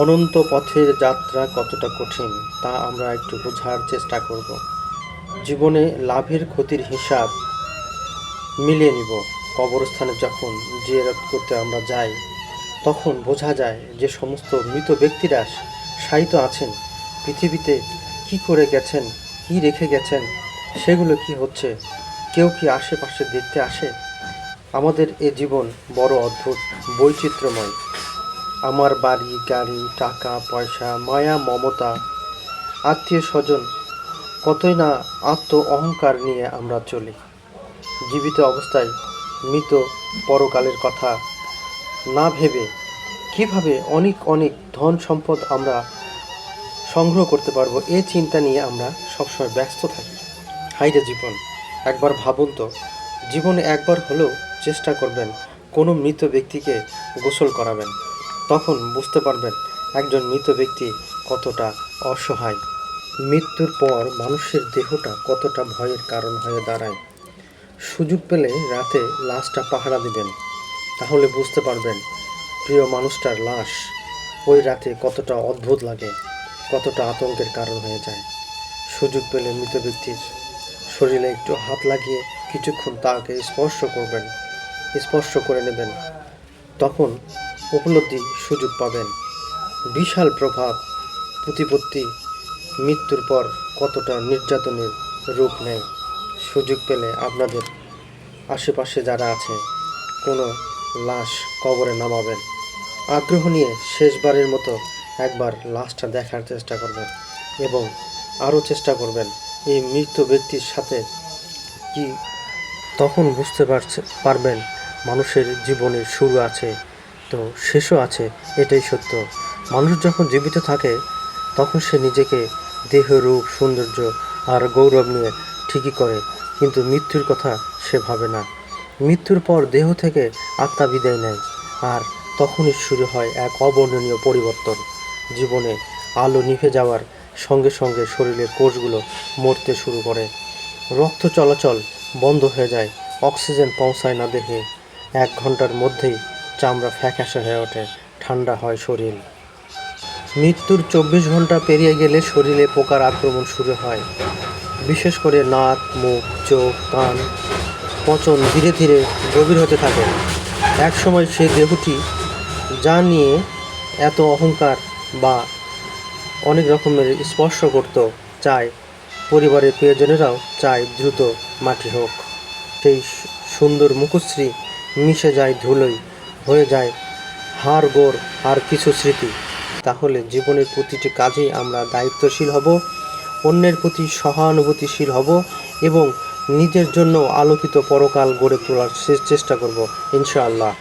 অনন্ত পথের যাত্রা কতটা কঠিন তা আমরা একটু বোঝার চেষ্টা করব। জীবনে লাভের ক্ষতির হিসাব মিলিয়ে নিব। কবরস্থানে যখন জিয়ারত করতে আমরা যাই, তখন বোঝা যায় যে সমস্ত মৃত ব্যক্তিরা শায়িত আছেন, পৃথিবীতে কি করে গেছেন, কি রেখে গেছেন, সেগুলো কি হচ্ছে, কেউ কি আশেপাশে দেখতে আসে? আমাদের এ জীবন বড় অদ্ভুত, বৈচিত্র্যময়। আমার বাড়ি, গাড়ি, টাকা পয়সা, মায়া মমতা, আত্মীয় স্বজন, কতই না আত্ম অহংকার নিয়ে আমরা চলি। জীবিত অবস্থায় মৃত পরকালের কথা না ভেবে কিভাবে অনেক অনেক ধন সম্পদ আমরা সংগ্রহ করতে পারবো, এ চিন্তা নিয়ে আমরা সবসময় ব্যস্ত থাকি। হাইরে জীবন, একবার ভাবুন তো, জীবনে একবার হলেও চেষ্টা করবেন কোনো মৃত ব্যক্তিকে গোসল করাবেন। তখন বুঝতে পারবেন একজন মৃত ব্যক্তি কতটা অসহায়। মৃত্যুর পর মানুষের দেহটা কতটা ভয়ের কারণ হয়ে দাঁড়ায়। সুযোগ পেলে রাতে লাশটা পাহারা দিবেন, তাহলে বুঝতে পারবেন প্রিয় মানুষটার লাশ ওই রাতে কতটা অদ্ভুত লাগে, কতটা আতঙ্কের কারণ হয়ে যায়। সুযোগ পেলে মৃত ব্যক্তির শরীরে একটু হাত লাগিয়ে কিছুক্ষণ তাকে স্পর্শ করবেন, স্পর্শ করে নেবেন, তখন উপলব্ধি সুযোগ পাবেন। বিশাল প্রভাব প্রতিপত্তি মৃত্যুর পর কতটা নির্যাতনের রূপ নেয়। সুযোগ পেলে আপনাদের আশেপাশে যারা আছে কোনো লাশ কবরে নামাবেন, আগ্রহ নিয়ে শেষবারের মতো একবার লাশটা দেখার চেষ্টা করবেন এবং আরও চেষ্টা করবেন এই মৃত ব্যক্তির সাথে কি, তখন বুঝতে পারবেন মানুষের জীবনের শুরু আছে তো শেষও আছে, এটাই সত্য। মানুষ যখন জীবিত থাকে তখন সে নিজেকে দেহ, রূপ, সৌন্দর্য আর গৌরব নিয়ে ঠিকই করে, কিন্তু মৃত্যুর কথা সে ভাবে না। মৃত্যুর পর দেহ থেকে আত্মা বিদায় নেয়, আর তখনই শুরু হয় এক অবর্ণনীয় পরিবর্তন। জীবনে আলো নিভে যাওয়ার সঙ্গে সঙ্গে শরীরের কোষগুলো মরতে শুরু করে, রক্ত চলাচল বন্ধ হয়ে যায়, অক্সিজেন পৌঁছায় না দেহে। 1 ঘন্টার মধ্যেই চামড়া ফ্যাকাশে হয়ে ওঠে, ঠান্ডা হয় শরীর। মৃত্যুর 24 ঘন্টা পেরিয়ে গেলে শরীরে পোকার আক্রমণ শুরু হয়, বিশেষ করে নাক, মুখ, চোখ, কান। পচন ধীরে ধীরে গভীর হতে থাকে। একসময় সে দেহটি যা নিয়ে এত অহংকার বা অনেক রকমের স্পর্শ করত, চায় পরিবারের প্রিয়জনেরাও চায় দ্রুত মাটি হোক। সেই সুন্দর মুখশ্রী মিশে যায় ধুলোয়, হয়ে যায় হাড় গোড় আর কিছু স্মৃতি। তাহলে জীবনের প্রতিটি কাজেই আমরা দায়িত্বশীল হব, অন্যের প্রতি সহানুভূতিশীল হব এবং নিজের জন্য আলোকিত পরকাল গড়ে তোলার চেষ্টা করব ইনশাআল্লাহ।